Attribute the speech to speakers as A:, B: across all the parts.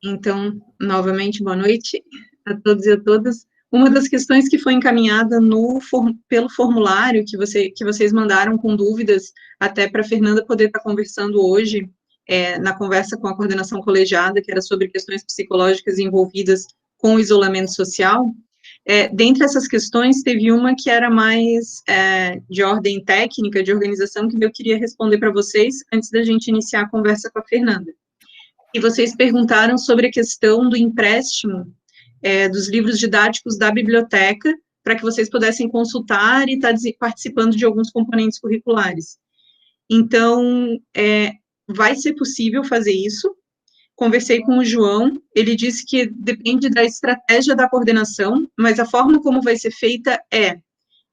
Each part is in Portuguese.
A: Então, novamente, boa noite a todos e a todas. Uma das questões que foi encaminhada pelo formulário que vocês mandaram com dúvidas, até para a Fernanda poder estar conversando hoje, na conversa com a coordenação colegiada, que era sobre questões psicológicas envolvidas com o isolamento social. Dentre essas questões, teve uma que era mais de ordem técnica, de organização, que eu queria responder para vocês, antes da gente iniciar a conversa com a Fernanda. E vocês perguntaram sobre a questão do empréstimo dos livros didáticos da biblioteca, para que vocês pudessem consultar e estar participando de alguns componentes curriculares. Então, vai ser possível fazer isso. Conversei com o João, ele disse que depende da estratégia da coordenação, mas a forma como vai ser feita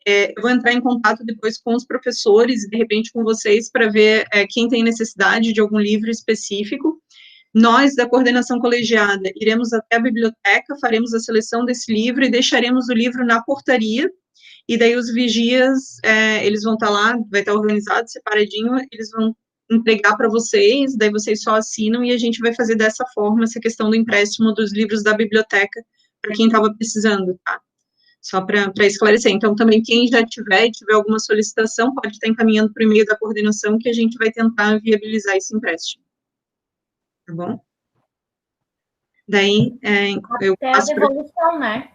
A: eu vou entrar em contato depois com os professores, de repente com vocês, para ver quem tem necessidade de algum livro específico. Nós, da coordenação colegiada, iremos até a biblioteca, faremos a seleção desse livro e deixaremos o livro na portaria, e daí os vigias, eles vão estar lá, vai estar organizado, separadinho, eles vão entregar para vocês, daí vocês só assinam, e a gente vai fazer dessa forma essa questão do empréstimo dos livros da biblioteca, para quem estava precisando, tá? Só para esclarecer. Então, também, quem já tiver alguma solicitação, pode estar encaminhando por e-mail da coordenação, que a gente vai tentar viabilizar esse empréstimo. Tá bom? Daí, eu passo
B: a devolução, né?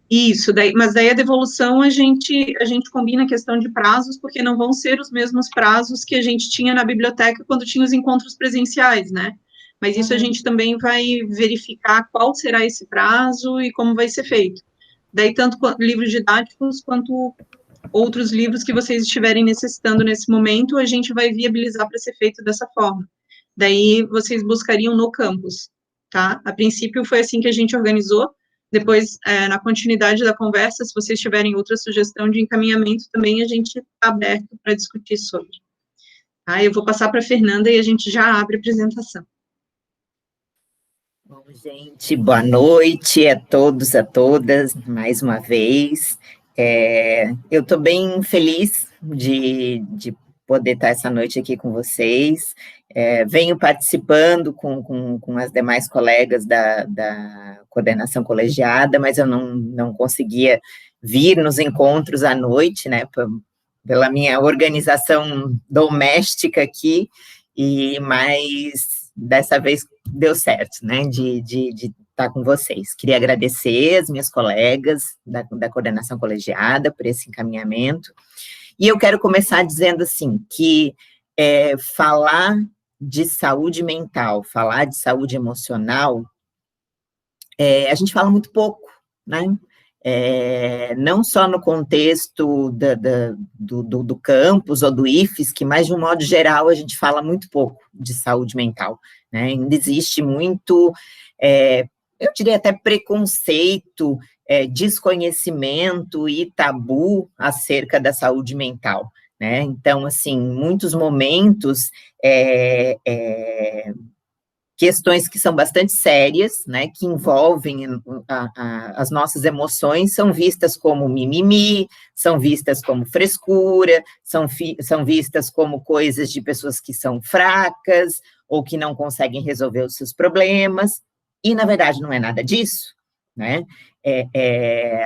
A: Isso, mas daí a devolução a gente combina a questão de prazos, porque não vão ser os mesmos prazos que a gente tinha na biblioteca quando tinha os encontros presenciais, né? Mas isso a gente também vai verificar qual será esse prazo e como vai ser feito. Daí, tanto livros didáticos quanto outros livros que vocês estiverem necessitando nesse momento, a gente vai viabilizar para ser feito dessa forma. Daí, vocês buscariam no campus, tá? A princípio, foi assim que a gente organizou. Depois, na continuidade da conversa, se vocês tiverem outra sugestão de encaminhamento, também a gente está aberto para discutir sobre. Tá? Eu vou passar para a Fernanda e a gente já abre a apresentação.
C: Bom, gente, boa noite a todos, a todas, mais uma vez. Eu estou bem feliz de poder estar essa noite aqui com vocês. Venho participando com as demais colegas da coordenação colegiada, mas eu não conseguia vir nos encontros à noite, né, pela minha organização doméstica aqui, mas dessa vez deu certo, né, de estar com vocês. Queria agradecer as minhas colegas da coordenação colegiada por esse encaminhamento, e eu quero começar dizendo assim, que falar de saúde mental, falar de saúde emocional, a gente fala muito pouco, né? Não só no contexto do campus ou do IFES, que, mais de um modo geral, a gente fala muito pouco de saúde mental, né? Ainda existe muito, eu diria até preconceito, desconhecimento e tabu acerca da saúde mental, né? Então, assim, em muitos momentos, questões que são bastante sérias, né, que envolvem as nossas emoções, são vistas como mimimi, são vistas como frescura, são vistas como coisas de pessoas que são fracas, ou que não conseguem resolver os seus problemas, e, na verdade, não é nada disso, né?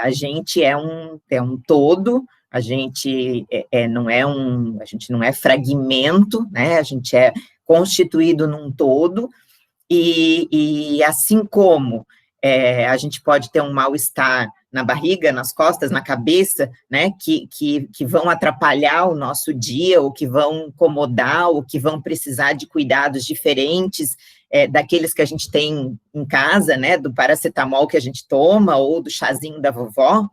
C: A gente é um todo, a gente não é fragmento, né? A gente é constituído num todo, e assim como a gente pode ter um mal-estar na barriga, nas costas, na cabeça, né, que vão atrapalhar o nosso dia, ou que vão incomodar, ou que vão precisar de cuidados diferentes daqueles que a gente tem em casa, né, do paracetamol que a gente toma, ou do chazinho da vovó,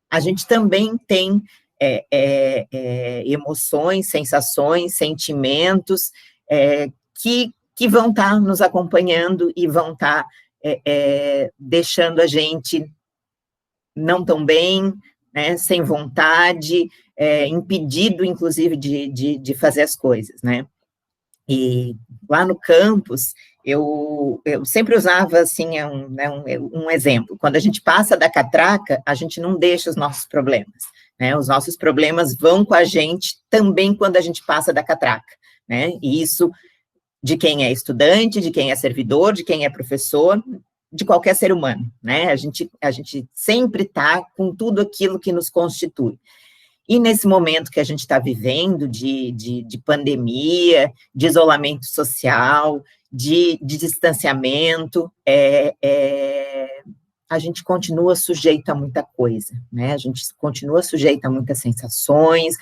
C: a gente também tem emoções, sensações, sentimentos que vão estar nos acompanhando e vão estar deixando a gente não tão bem, né, sem vontade, impedido, inclusive, de fazer as coisas, né? E lá no campus, eu sempre usava, assim, um exemplo. Quando a gente passa da catraca, a gente não deixa os nossos problemas, né? Os nossos problemas vão com a gente também quando a gente passa da catraca, né? E isso de quem é estudante, de quem é servidor, de quem é professor, de qualquer ser humano, né? A gente sempre está com tudo aquilo que nos constitui. E nesse momento que a gente está vivendo de pandemia, de isolamento social, de distanciamento, a gente continua sujeito a muita coisa, né? A gente continua sujeito a muitas sensações,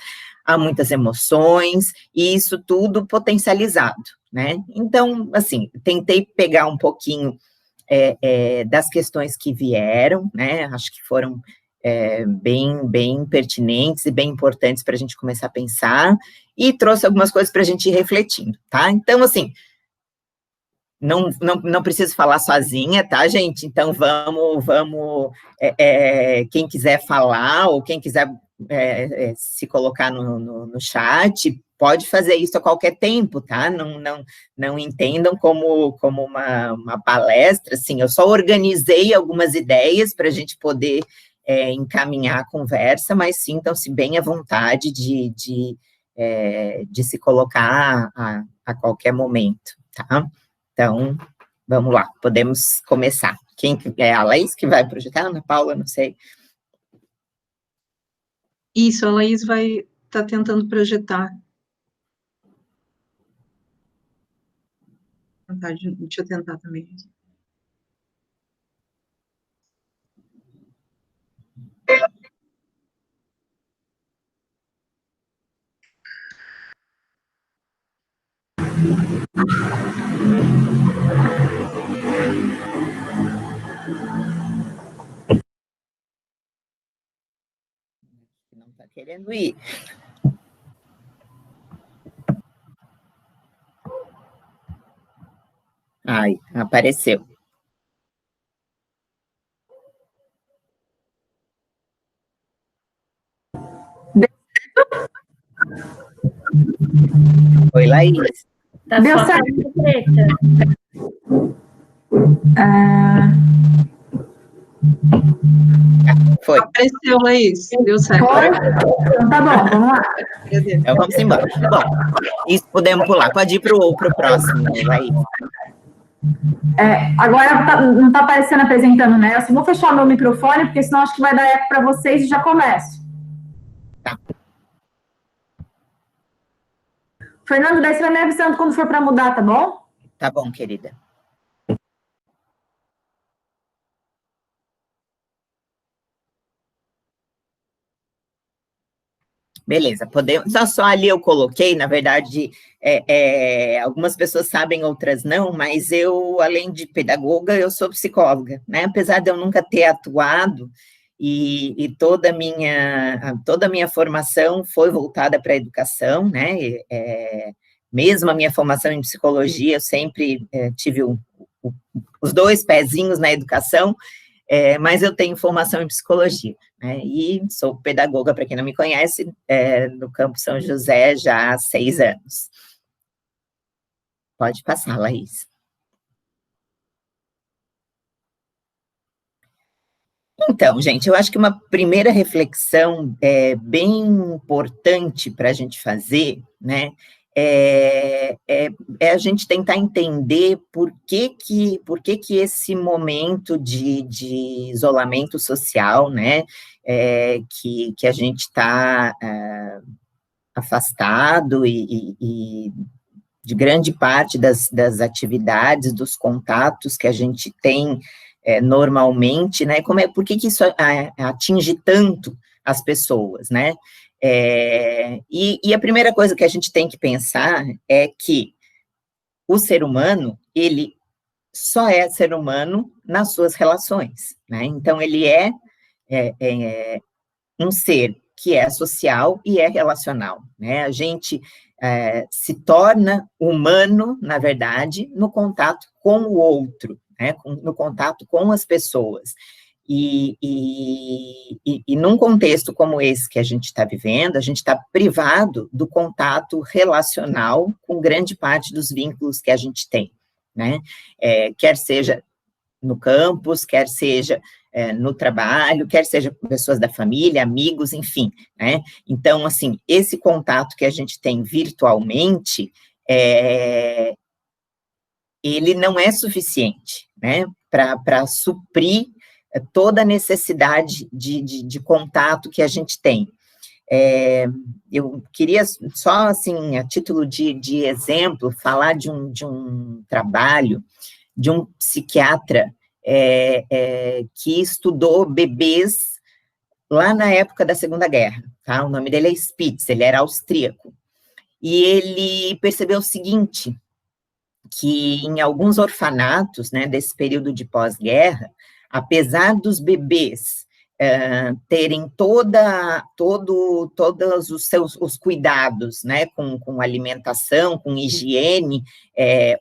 C: a muitas emoções, e isso tudo potencializado, né? Então, assim, tentei pegar um pouquinho das questões que vieram, né? Acho que foram bem pertinentes e bem importantes para a gente começar a pensar, e trouxe algumas coisas para a gente ir refletindo, tá? Então, assim, não preciso falar sozinha, tá, gente? Então, vamos quem quiser falar, ou quem quiser se colocar no chat, pode fazer isso a qualquer tempo, tá? Não entendam como uma palestra, assim, eu só organizei algumas ideias para a gente poder encaminhar a conversa, mas sintam-se bem à vontade de se colocar a qualquer momento, tá? Então, vamos lá, podemos começar. Quem é a Laís que vai projetar? Ana Paula, não sei.
A: Isso, a Laís vai estar tentando projetar. Deixa eu tentar também.
C: Não está querendo ir. Ai, apareceu. Oi, Laís.
B: Tá deu só certo. Preta.
C: Foi.
A: Apareceu, Laís. Deu certo.
B: Foi? Então tá bom, vamos lá.
C: Então vamos embora. Bom, isso podemos pular. Pode ir para o próximo, Laís.
B: Agora não está aparecendo apresentando, né? Eu só vou fechar meu microfone, porque senão acho que vai dar eco para vocês e já começo.
C: Tá.
B: Fernando, daí você vai me avisando quando for para mudar, tá bom?
C: Tá bom, querida. Beleza, podemos. Só ali eu coloquei, na verdade, algumas pessoas sabem, outras não, mas eu, além de pedagoga, eu sou psicóloga, né? Apesar de eu nunca ter atuado, e toda a minha formação foi voltada para a educação, né? Mesmo a minha formação em psicologia, eu sempre tive os dois pezinhos na educação, mas eu tenho formação em psicologia, né, e sou pedagoga, para quem não me conhece, no Campo São José já há 6 anos. Pode passar, Laís. Então, gente, eu acho que uma primeira reflexão bem importante para a gente fazer, né, é a gente tentar entender por que esse momento de isolamento social, né, que a gente está afastado e de grande parte das atividades, dos contatos que a gente tem normalmente, né, por que isso atinge tanto as pessoas, né? E a primeira coisa que a gente tem que pensar é que o ser humano, ele só é ser humano nas suas relações, né? Então, ele é um ser que é social e é relacional, né? A gente se torna humano, na verdade, no contato com o outro, né? No contato com as pessoas. E num contexto como esse que a gente está vivendo, a gente está privado do contato relacional com grande parte dos vínculos que a gente tem, né? Quer seja no campus, quer seja no trabalho, quer seja com pessoas da família, amigos, enfim, né? Então, assim, esse contato que a gente tem virtualmente ele não é suficiente, né, para suprir toda a necessidade de contato que a gente tem. Eu queria só, assim, a título de exemplo, falar de um trabalho de um psiquiatra que estudou bebês lá na época da Segunda Guerra, tá? O nome dele é Spitz, ele era austríaco, e ele percebeu o seguinte, que em alguns orfanatos, né, desse período de pós-guerra, apesar dos bebês terem todos os cuidados, né, com alimentação, com higiene,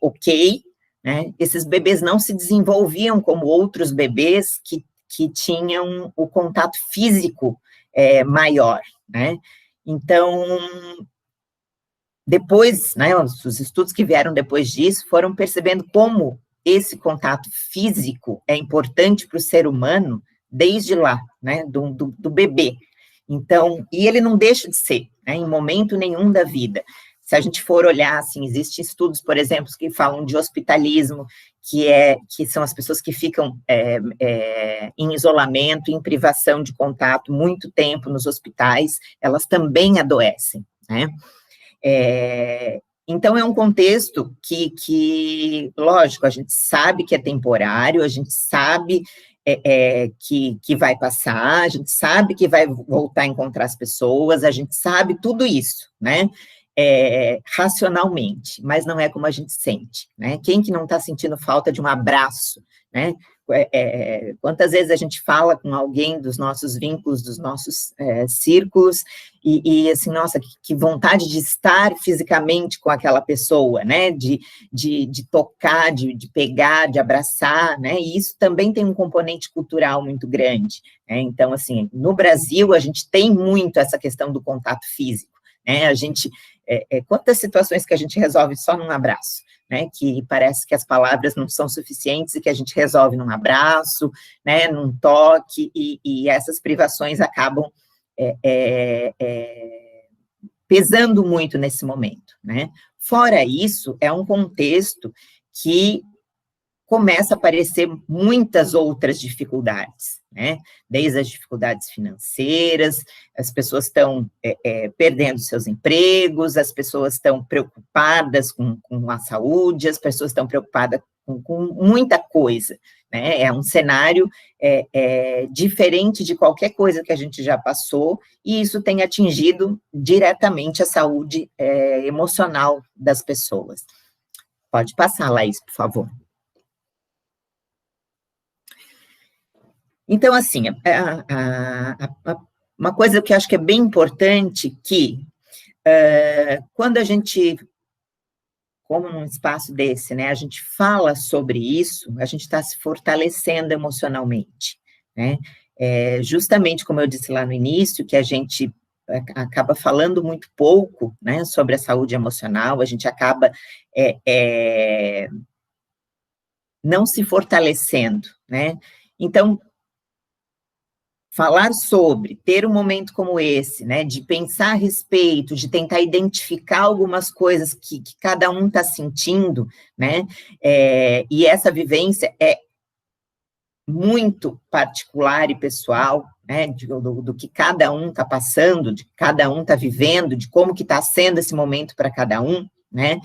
C: ok, né, esses bebês não se desenvolviam como outros bebês que tinham o contato físico maior, né, então, depois, né, os estudos que vieram depois disso foram percebendo como esse contato físico é importante para o ser humano desde lá, né, do bebê. Então, e ele não deixa de ser, né, em momento nenhum da vida. Se a gente for olhar, assim, existem estudos, por exemplo, que falam de hospitalismo, que são as pessoas que ficam em isolamento, em privação de contato muito tempo nos hospitais, elas também adoecem, né? Então, é um contexto que, lógico, a gente sabe que é temporário, a gente sabe que vai passar, a gente sabe que vai voltar a encontrar as pessoas, a gente sabe tudo isso, né, racionalmente, mas não é como a gente sente, né, quem que não está sentindo falta de um abraço, né, quantas vezes a gente fala com alguém dos nossos vínculos, dos nossos círculos, e assim, nossa, que vontade de estar fisicamente com aquela pessoa, né, de tocar, de pegar, de abraçar, né, e isso também tem um componente cultural muito grande, né, então, assim, no Brasil, a gente tem muito essa questão do contato físico, né, a gente, quantas situações que a gente resolve só num abraço, né, que parece que as palavras não são suficientes e que a gente resolve num abraço, né, num toque, e essas privações acabam pesando muito nesse momento, né. Fora isso, é um contexto que começa a aparecer muitas outras dificuldades, né, desde as dificuldades financeiras, as pessoas estão perdendo seus empregos, as pessoas estão preocupadas com a saúde, as pessoas estão preocupadas com muita coisa, né, é um cenário diferente de qualquer coisa que a gente já passou, e isso tem atingido diretamente a saúde emocional das pessoas. Pode passar, Laís, por favor. Então, assim, uma coisa que eu acho que é bem importante, que quando a gente, como num espaço desse, né, a gente fala sobre isso, a gente está se fortalecendo emocionalmente, né, justamente como eu disse lá no início, que a gente acaba falando muito pouco, né, sobre a saúde emocional, a gente acaba não se fortalecendo, né, então, falar sobre, ter um momento como esse, né, de pensar a respeito, de tentar identificar algumas coisas que cada um está sentindo, né, e essa vivência é muito particular e pessoal, né, do que cada um está passando, de que cada um está vivendo, de como que está sendo esse momento para cada um, né,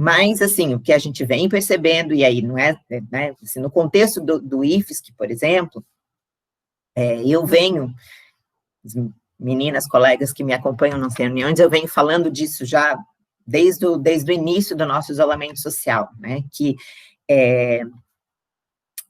C: mas, assim, o que a gente vem percebendo, e aí não né, assim, no contexto do IFSC, por exemplo, eu venho, as meninas, colegas que me acompanham nas reuniões, eu venho falando disso já desde o início do nosso isolamento social, né, que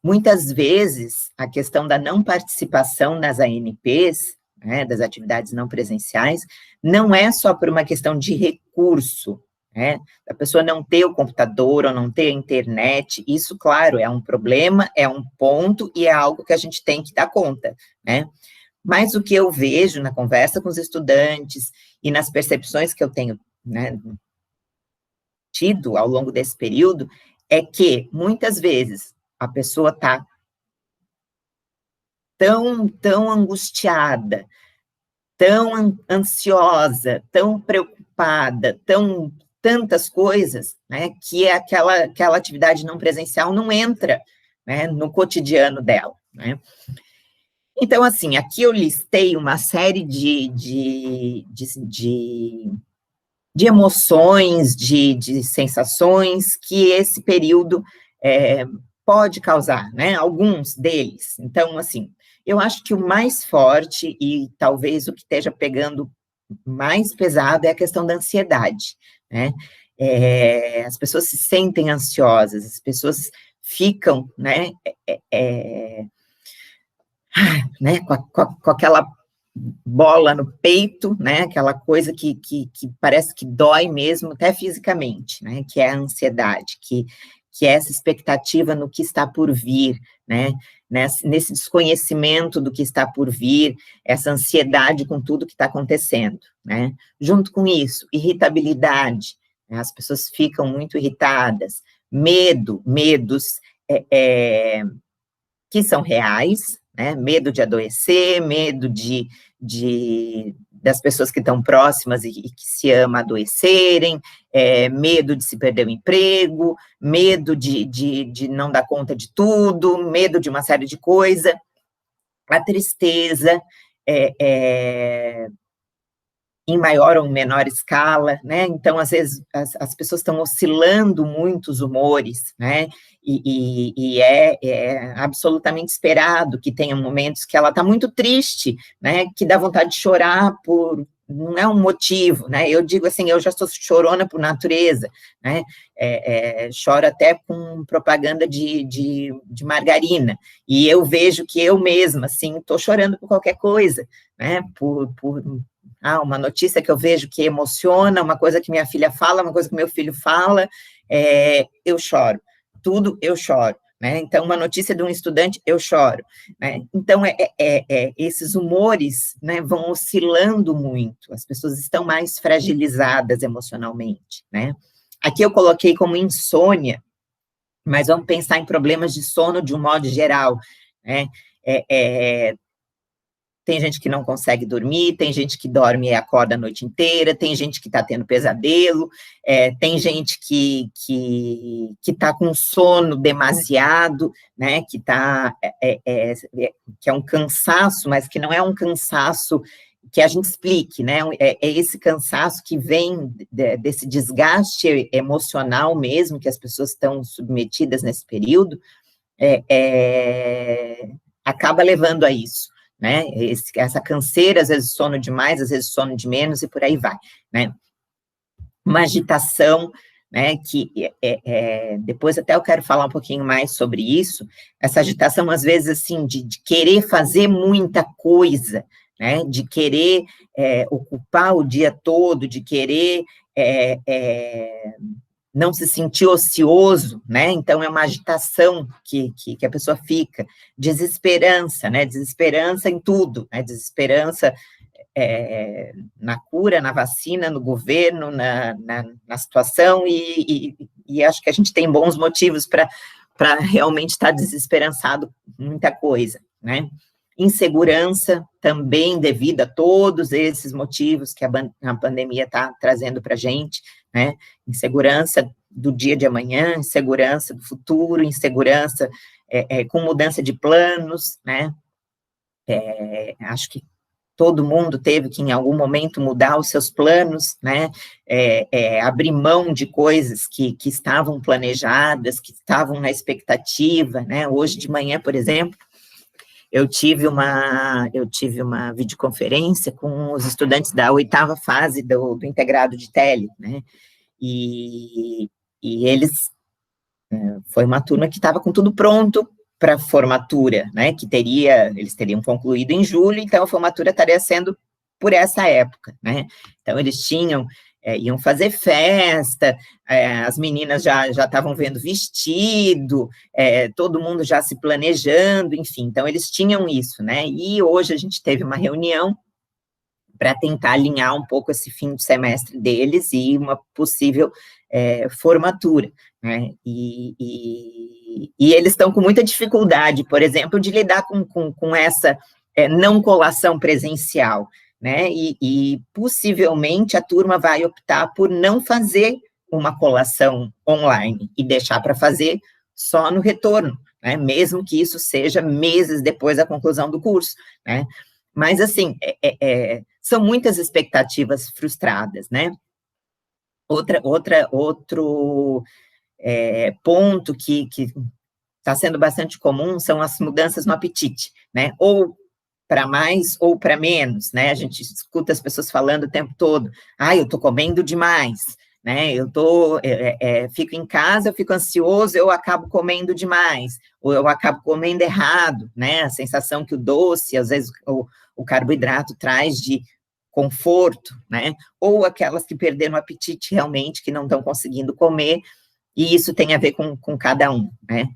C: muitas vezes a questão da não participação nas ANPs, né, das atividades não presenciais, não é só por uma questão de recurso, né, a pessoa não ter o computador ou não ter a internet, isso, claro, é um problema, é um ponto e é algo que a gente tem que dar conta, né, mas o que eu vejo na conversa com os estudantes e nas percepções que eu tenho, né, tido ao longo desse período, é que, muitas vezes, a pessoa está tão angustiada, tão ansiosa, tão preocupada, tão tantas coisas, né, que aquela atividade não presencial não entra, né, no cotidiano dela, né. Então, assim, aqui eu listei uma série de emoções, de sensações que esse período pode causar, né, alguns deles. Então, assim, eu acho que o mais forte e talvez o que esteja pegando mais pesado é a questão da ansiedade, né, as pessoas se sentem ansiosas, as pessoas ficam, né, com aquela bola no peito, né, aquela coisa que parece que dói mesmo, até fisicamente, né, que é a ansiedade, que é essa expectativa no que está por vir, né, nesse desconhecimento do que está por vir, essa ansiedade com tudo que está acontecendo, né. Junto com isso, irritabilidade, né, as pessoas ficam muito irritadas, medos que são reais, né, medo de adoecer, medo das pessoas que estão próximas e que se amam adoecerem, medo de se perder o emprego, medo de não dar conta de tudo, medo de uma série de coisas, a tristeza, em maior ou menor escala, né, então, às vezes, as pessoas estão oscilando muito os humores, né, e é absolutamente esperado que tenha momentos que ela está muito triste, né, que dá vontade de chorar não é um motivo, né, eu digo assim, eu já sou chorona por natureza, né, choro até com propaganda de margarina, e eu vejo que eu mesma, assim, estou chorando por qualquer coisa, né, uma notícia que eu vejo que emociona, uma coisa que minha filha fala, uma coisa que meu filho fala, eu choro, tudo eu choro, né, então uma notícia de um estudante, eu choro, né, então esses humores, né, vão oscilando muito, as pessoas estão mais fragilizadas emocionalmente, né, aqui eu coloquei como insônia, mas vamos pensar em problemas de sono de um modo geral, né, tem gente que não consegue dormir, tem gente que dorme e acorda a noite inteira, tem gente que está tendo pesadelo, tem gente que está com sono demasiado, né, que é um cansaço, mas que não é um cansaço que a gente explique, né, é esse cansaço que vem desse desgaste emocional mesmo, que as pessoas estão submetidas nesse período, acaba levando a isso, né, essa canseira, às vezes sono demais, às vezes sono de menos, e por aí vai, né, uma agitação, né, que depois até eu quero falar um pouquinho mais sobre isso, essa agitação, às vezes, assim, de querer fazer muita coisa, né, de querer ocupar o dia todo, de querer não se sentir ocioso, né, então é uma agitação que a pessoa fica, desesperança, né, desesperança em tudo, né, desesperança na cura, na vacina, no governo, na situação, e acho que a gente tem bons motivos para realmente estar desesperançado com muita coisa, né, insegurança também devido a todos esses motivos que a pandemia está trazendo para a gente, né, insegurança do dia de amanhã, insegurança do futuro, insegurança com mudança de planos, né, acho que todo mundo teve que, em algum momento, mudar os seus planos, né, abrir mão de coisas que estavam planejadas, que estavam na expectativa, né, hoje de manhã, por exemplo, eu tive uma videoconferência com os estudantes da 8ª fase do integrado de tele, né, e eles, foi uma turma que estava com tudo pronto para a formatura, né, eles teriam concluído em julho, então a formatura estaria sendo por essa época, né, então eles iam fazer festa, as meninas já estavam vendo vestido, todo mundo já se planejando, enfim, então eles tinham isso, né, e hoje a gente teve uma reunião para tentar alinhar um pouco esse fim de semestre deles e uma possível formatura, né, e eles estão com muita dificuldade, por exemplo, de lidar com essa não colação presencial, né, e possivelmente a turma vai optar por não fazer uma colação online e deixar para fazer só no retorno, né? Mesmo que isso seja meses depois da conclusão do curso, né? Mas, assim, são muitas expectativas frustradas, né? Outro ponto que está sendo bastante comum são as mudanças no apetite, né? Ou para mais ou para menos, né? A gente escuta as pessoas falando o tempo todo, eu estou comendo demais, né? Fico em casa, eu fico ansioso, eu acabo comendo demais, ou eu acabo comendo errado, né? A sensação que o doce, às vezes, o carboidrato traz de conforto, né? Ou aquelas que perderam o apetite realmente, que não estão conseguindo comer, e isso tem a ver com cada um, né?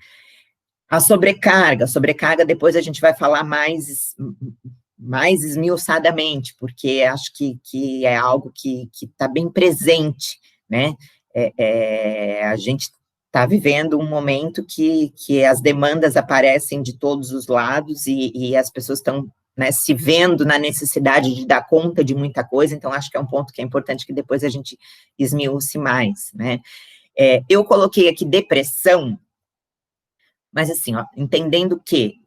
C: A sobrecarga, depois a gente vai falar mais esmiuçadamente, porque acho que é algo que está bem presente, né? A gente está vivendo um momento que as demandas aparecem de todos os lados e as pessoas estão, né, se vendo na necessidade de dar conta de muita coisa, então acho que é um ponto que é importante que depois a gente esmiuce mais, né? Eu coloquei aqui depressão, mas assim, entendendo que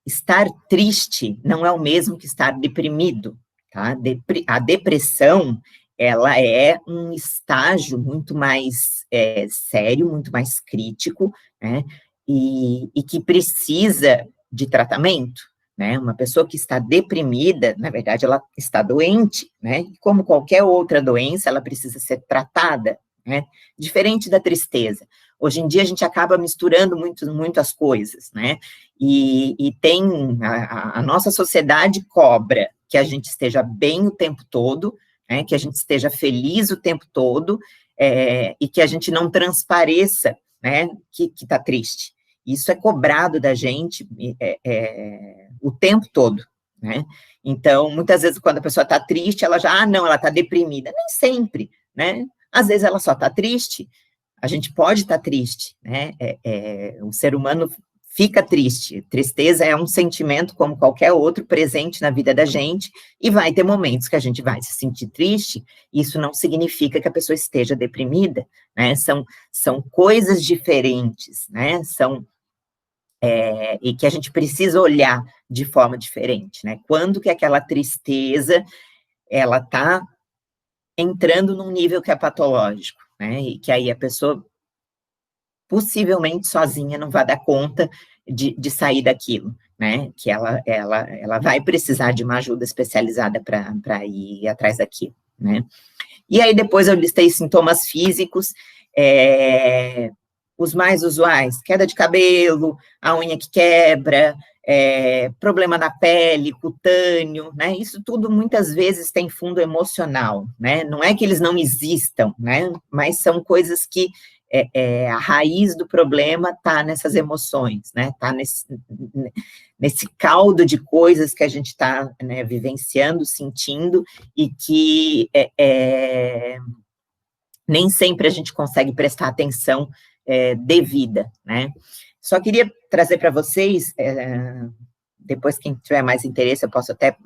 C: estar triste não é o mesmo que estar deprimido, tá? A depressão, ela é um estágio muito mais sério, muito mais crítico, né? E que precisa de tratamento, né? Uma pessoa que está deprimida, na verdade, ela está doente, né? E como qualquer outra doença, ela precisa ser tratada, né? Diferente da tristeza. Hoje em dia, a gente acaba misturando muito as coisas, né? E tem a nossa sociedade cobra que a gente esteja bem o tempo todo, né? Que a gente esteja feliz o tempo todo, e que a gente não transpareça, né? Que está triste. Isso é cobrado da gente o tempo todo, né? Então, muitas vezes, quando a pessoa está triste, ela já, não, ela está deprimida. Nem sempre, né? Às vezes ela só está triste. A gente pode estar triste, né? O ser humano fica triste. Tristeza é um sentimento como qualquer outro presente na vida da gente, e vai ter momentos que a gente vai se sentir triste. Isso não significa que a pessoa esteja deprimida, né? São coisas diferentes, né? E que a gente precisa olhar de forma diferente, né? Quando que aquela tristeza, ela está entrando num nível que é patológico, né? E que aí a pessoa possivelmente sozinha não vai dar conta de sair daquilo, né? Que ela vai precisar de uma ajuda especializada para ir atrás daquilo, né? E aí depois eu listei sintomas físicos, os mais usuais: queda de cabelo, a unha que quebra, problema na pele, cutâneo, né? Isso tudo muitas vezes tem fundo emocional, né? Não é que eles não existam, né? Mas são coisas que a raiz do problema está nessas emoções, né? Está nesse caldo de coisas que a gente está, né, vivenciando, sentindo, e que nem sempre a gente consegue prestar atenção devida, né? Só queria trazer para vocês, depois quem tiver mais interesse eu posso até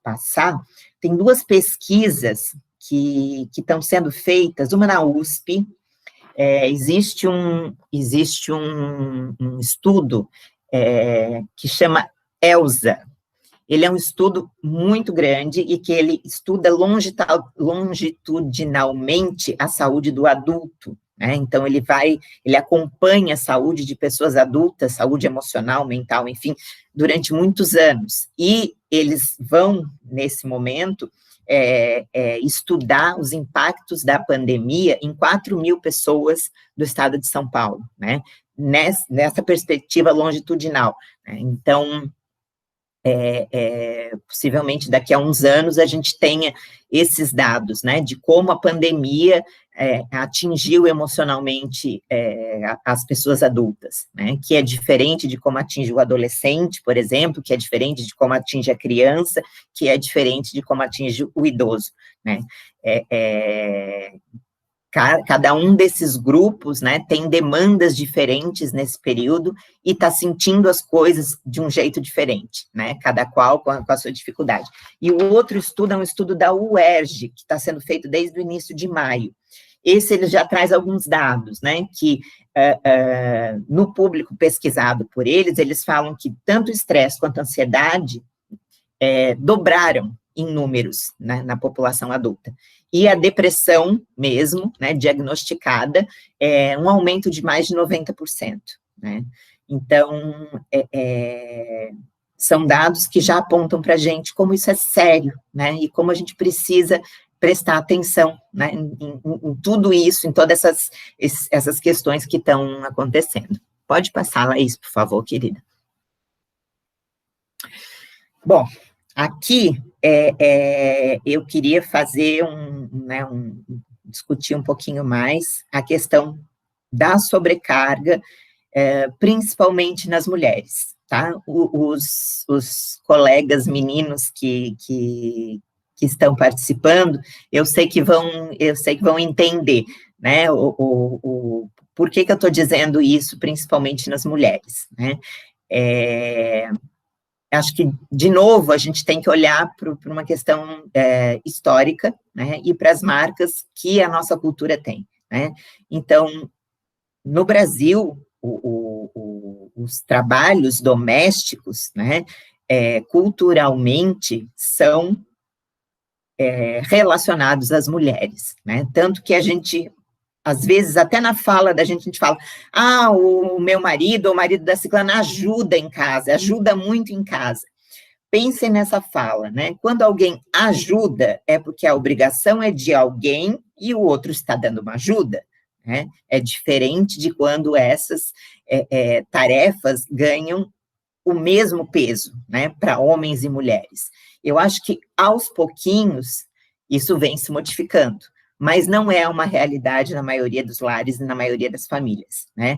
C: passar, tem 2 pesquisas que estão sendo feitas, uma na USP. Existe um estudo que chama ELSA. Ele é um estudo muito grande e que ele estuda longitudinalmente a saúde do adulto, né? Então, ele acompanha a saúde de pessoas adultas, saúde emocional, mental, enfim, durante muitos anos. E eles vão, nesse momento, estudar os impactos da pandemia em 4.000 pessoas do estado de São Paulo, né? Nessa perspectiva longitudinal, né? Então, possivelmente daqui a uns anos a gente tenha esses dados, né, de como a pandemia atingiu emocionalmente as pessoas adultas, né, que é diferente de como atinge o adolescente, por exemplo, que é diferente de como atinge a criança, que é diferente de como atinge o idoso, né. Cada um desses grupos, né, tem demandas diferentes nesse período e está sentindo as coisas de um jeito diferente, né, cada qual com a sua dificuldade. E o outro estudo é um estudo da UERJ, que está sendo feito desde o início de maio. esse ele já traz alguns dados, né, que no público pesquisado por eles falam que tanto o estresse quanto a ansiedade dobraram em números, né, na população adulta. E a depressão mesmo, né, diagnosticada, um aumento de mais de 90%, né? Então, são dados que já apontam para a gente como isso é sério, né, e como a gente precisa prestar atenção, né, em tudo isso, em todas essas questões que estão acontecendo. Pode passar, Laís, por favor, querida. Bom, aqui eu queria fazer discutir um pouquinho mais a questão da sobrecarga, principalmente nas mulheres, tá? Os colegas meninos que estão participando, eu sei que vão entender, né, por que eu estou dizendo isso, principalmente nas mulheres, né? Acho que, de novo, a gente tem que olhar para uma questão histórica, né, e para as marcas que a nossa cultura tem, né? Então, no Brasil, os trabalhos domésticos, né, culturalmente, são relacionados às mulheres, né? Tanto que a gente, às vezes, até na fala da gente, a gente fala, o meu marido, ou o marido da ciclana ajuda em casa, ajuda muito em casa. Pensem nessa fala, né? Quando alguém ajuda, é porque a obrigação é de alguém e o outro está dando uma ajuda, né? É diferente de quando essas tarefas ganham o mesmo peso, né, para homens e mulheres. Eu acho que, aos pouquinhos, isso vem se modificando, mas não é uma realidade na maioria dos lares e na maioria das famílias, né?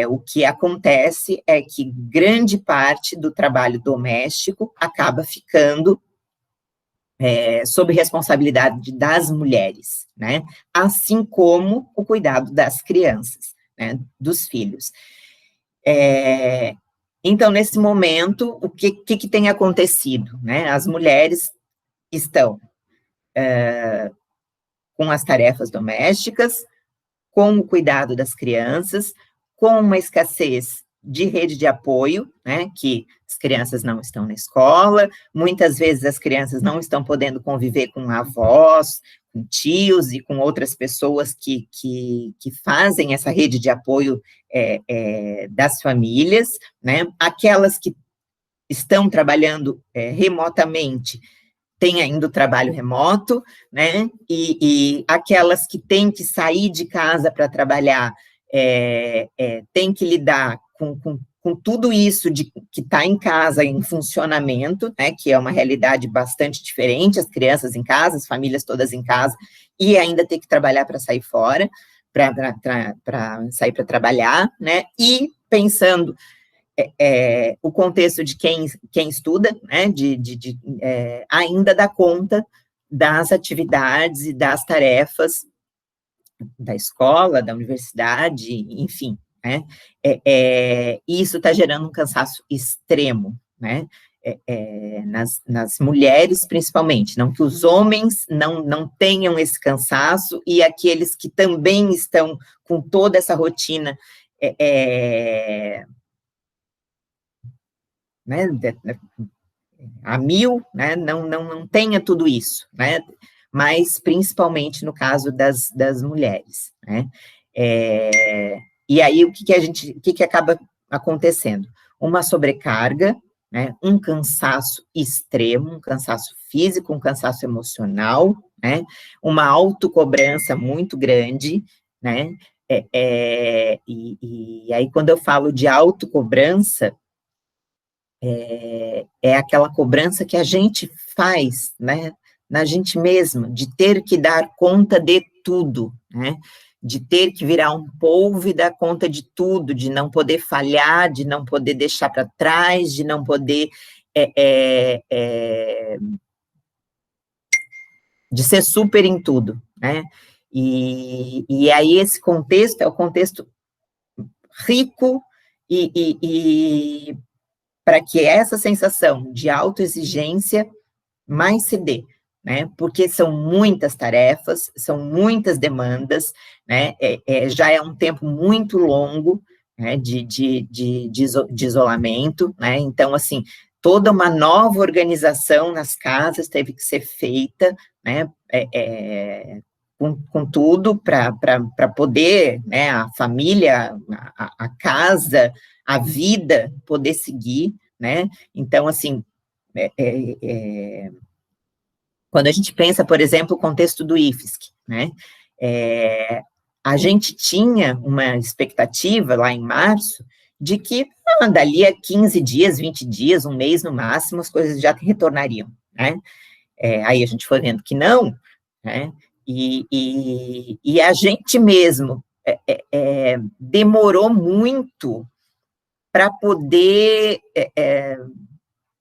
C: O que acontece é que grande parte do trabalho doméstico acaba ficando sob responsabilidade das mulheres, né? Assim como o cuidado das crianças, né, dos filhos. Então, nesse momento, o que tem acontecido, né? As mulheres estão com as tarefas domésticas, com o cuidado das crianças, com uma escassez de rede de apoio, né, que as crianças não estão na escola, muitas vezes as crianças não estão podendo conviver com avós, com tios e com outras pessoas que fazem essa rede de apoio das famílias, né, aquelas que estão trabalhando remotamente, tem ainda o trabalho remoto, né, e aquelas que têm que sair de casa para trabalhar, têm que lidar com tudo isso que está em casa, em funcionamento, né, que é uma realidade bastante diferente, as crianças em casa, as famílias todas em casa, e ainda ter que trabalhar para sair fora, para sair para trabalhar, né, e pensando o contexto de quem estuda, né, ainda dá conta das atividades e das tarefas da escola, da universidade, enfim, né, isso está gerando um cansaço extremo, né, nas mulheres, principalmente, não que os homens não tenham esse cansaço, e aqueles que também estão com toda essa rotina né, a 1000, né, não tenha tudo isso, né, mas principalmente no caso das mulheres, né, e aí o que acaba acontecendo? Uma sobrecarga, né, um cansaço extremo, um cansaço físico, um cansaço emocional, né, uma autocobrança muito grande, né, e aí quando eu falo de autocobrança, é aquela cobrança que a gente faz, né, na gente mesma, de ter que dar conta de tudo, né, de ter que virar um polvo e dar conta de tudo, de não poder falhar, de não poder deixar para trás, de não poder de ser super em tudo, né, e aí esse contexto é o contexto rico e para que essa sensação de autoexigência mais se dê, né, porque são muitas tarefas, são muitas demandas, né, já é um tempo muito longo, né, de isolamento, né, então, assim, toda uma nova organização nas casas teve que ser feita, né, com tudo para poder, né, a família, a casa, a vida poder seguir, né, então, assim, quando a gente pensa, por exemplo, o contexto do IFSC, né, a gente tinha uma expectativa lá em março de que dali a 15 dias, 20 dias, um mês no máximo, as coisas já retornariam, né, aí a gente foi vendo que não, né, e a gente mesmo demorou muito para poder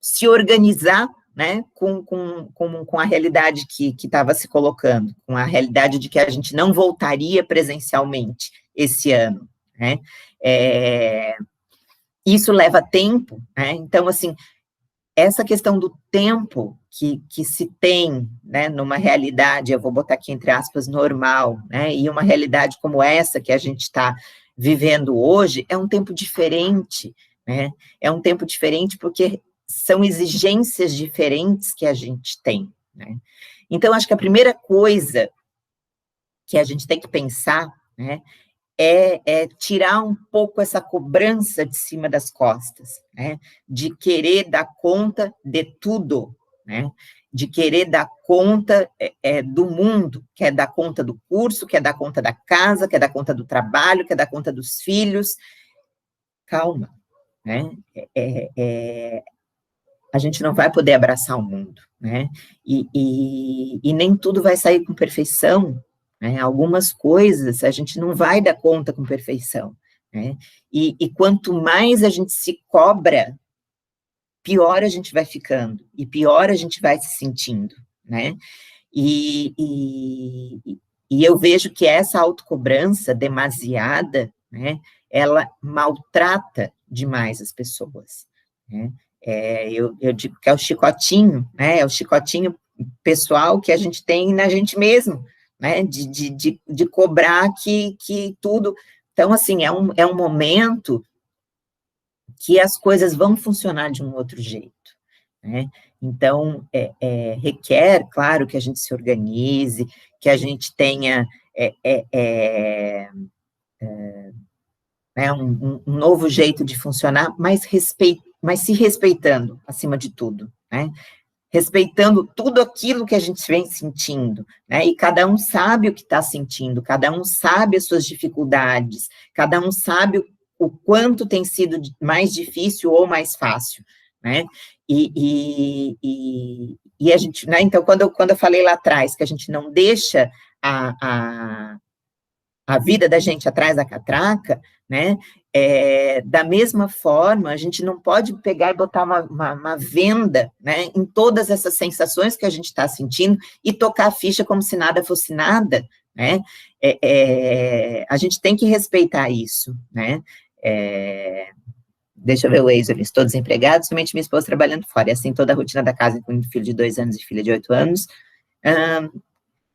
C: se organizar, né, com a realidade que estava se colocando, com a realidade de que a gente não voltaria presencialmente esse ano, né, isso leva tempo, né, então, assim, essa questão do tempo que se tem, né, numa realidade, eu vou botar aqui entre aspas, normal, né, e uma realidade como essa que a gente está vivendo hoje, é um tempo diferente, né, é um tempo diferente porque são exigências diferentes que a gente tem, né, então, acho que a primeira coisa que a gente tem que pensar, né, é tirar um pouco essa cobrança de cima das costas, né, de querer dar conta de tudo, né, de querer dar conta do mundo, quer dar conta do curso, quer dar conta da casa, quer dar conta do trabalho, quer dar conta dos filhos. Calma, né, a gente não vai poder abraçar o mundo, né, e nem tudo vai sair com perfeição, né, algumas coisas a gente não vai dar conta com perfeição, né, e quanto mais a gente se cobra, pior a gente vai ficando, e pior a gente vai se sentindo, né, e eu vejo que essa autocobrança demasiada, né, ela maltrata demais as pessoas, né, eu digo que é o chicotinho, né, é o chicotinho pessoal que a gente tem na gente mesmo, né, de cobrar que tudo, então, assim, é um momento que as coisas vão funcionar de um outro jeito, né, então, requer, claro, que a gente se organize, que a gente tenha né, um novo jeito de funcionar, mas se respeitando, acima de tudo, né, respeitando tudo aquilo que a gente vem sentindo, né, e cada um sabe o que está sentindo, cada um sabe as suas dificuldades, cada um sabe o quanto tem sido mais difícil ou mais fácil, né, e a gente, né, então, quando eu falei lá atrás que a gente não deixa a vida da gente atrás da catraca, né, da mesma forma, a gente não pode pegar e botar uma venda, né, em todas essas sensações que a gente está sentindo e tocar a ficha como se nada fosse nada, né, a gente tem que respeitar isso, né, deixa eu ver o Waze, eu estou desempregado, somente minha esposa trabalhando fora, e assim toda a rotina da casa, com um filho de 2 anos e filha de 8 anos,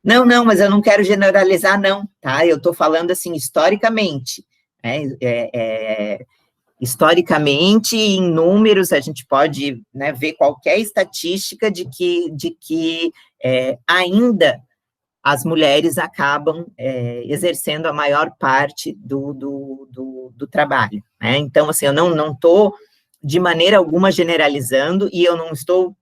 C: não, mas eu não quero generalizar, não, tá? Eu estou falando, assim, historicamente, né? Historicamente, em números, a gente pode, né, ver qualquer estatística de que ainda as mulheres acabam exercendo a maior parte do trabalho, né? Então, assim, eu não estou, de maneira alguma, generalizando, e eu não estou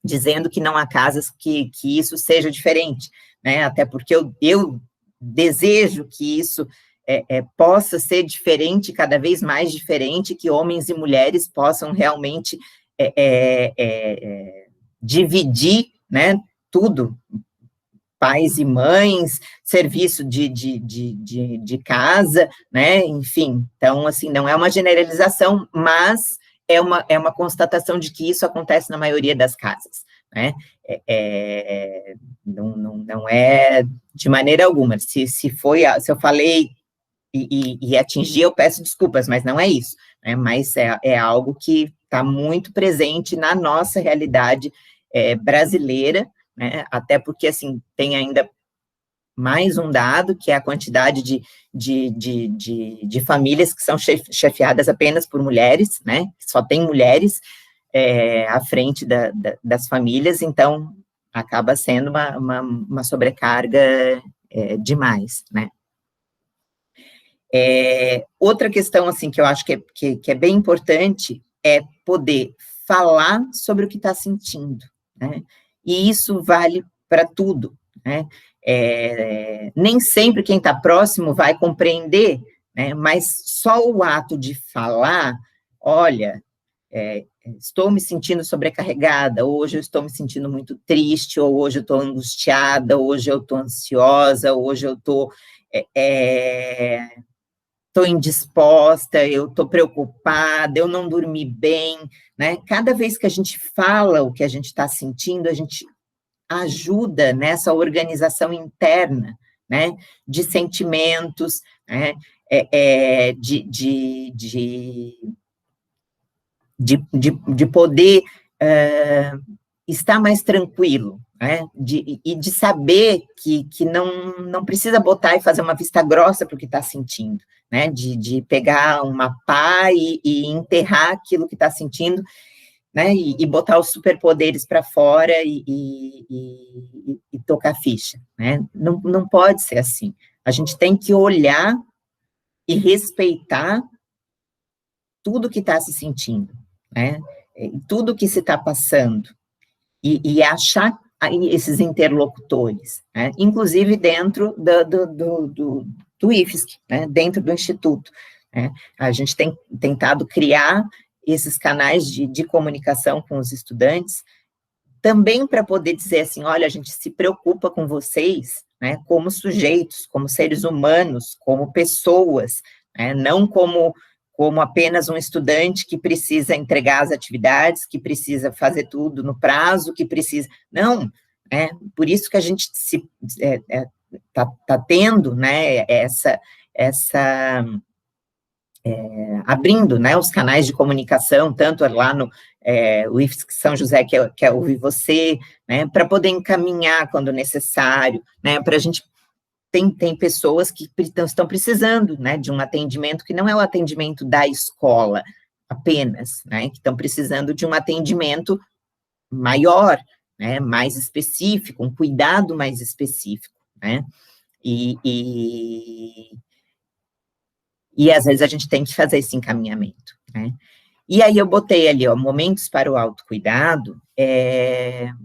C: dizendo que não há casas que isso seja diferente, né, até porque eu desejo que isso possa ser diferente, cada vez mais diferente, que homens e mulheres possam realmente dividir, né, tudo, pais e mães, serviço de casa, né, enfim, então, assim, não é uma generalização, mas é uma constatação de que isso acontece na maioria das casas, né, não é de maneira alguma, se eu falei e atingi, eu peço desculpas, mas não é isso, né, mas é algo que está muito presente na nossa realidade brasileira, né? Até porque, assim, tem ainda mais um dado, que é a quantidade de famílias que são chefiadas apenas por mulheres, né? Só tem mulheres à frente das famílias, então acaba sendo uma sobrecarga demais, né? Outra questão, assim, que eu acho que é bem importante é poder falar sobre o que está sentindo, né? E isso vale para tudo, né? Nem sempre quem está próximo vai compreender, né? Mas só o ato de falar, olha, estou me sentindo sobrecarregada, hoje eu estou me sentindo muito triste, ou hoje eu estou angustiada, hoje eu estou ansiosa, hoje eu estou indisposta, eu estou preocupada, eu não dormi bem, né? Cada vez que a gente fala o que a gente está sentindo, a gente ajuda nessa organização interna, né? De sentimentos, né? De poder estar mais tranquilo, né? E de saber que não precisa botar e fazer uma vista grossa para o que está sentindo, né? De pegar uma pá e enterrar aquilo que está sentindo, né? E botar os superpoderes para fora e tocar ficha, né? Não pode ser assim. A gente tem que olhar e respeitar tudo que está se sentindo, né? Tudo que se está passando, e achar esses interlocutores, né? Inclusive dentro do IFSC, né? Dentro do Instituto, né? A gente tem tentado criar esses canais de comunicação com os estudantes, também para poder dizer assim, olha, a gente se preocupa com vocês, né? Como sujeitos, como seres humanos, como pessoas, né? Não como apenas um estudante que precisa entregar as atividades, que precisa fazer tudo no prazo, que precisa... Não, por isso que a gente está tendo, né, abrindo, né, os canais de comunicação, tanto lá no o IFSC São José, que é Ouvir Você, né, para poder encaminhar quando necessário, né, para a gente... Tem pessoas que estão precisando, né, de um atendimento que não é o atendimento da escola apenas, né, que estão precisando de um atendimento maior, né, mais específico, um cuidado mais específico, né, e às vezes a gente tem que fazer esse encaminhamento, né. E aí eu botei ali, ó, momentos para o autocuidado.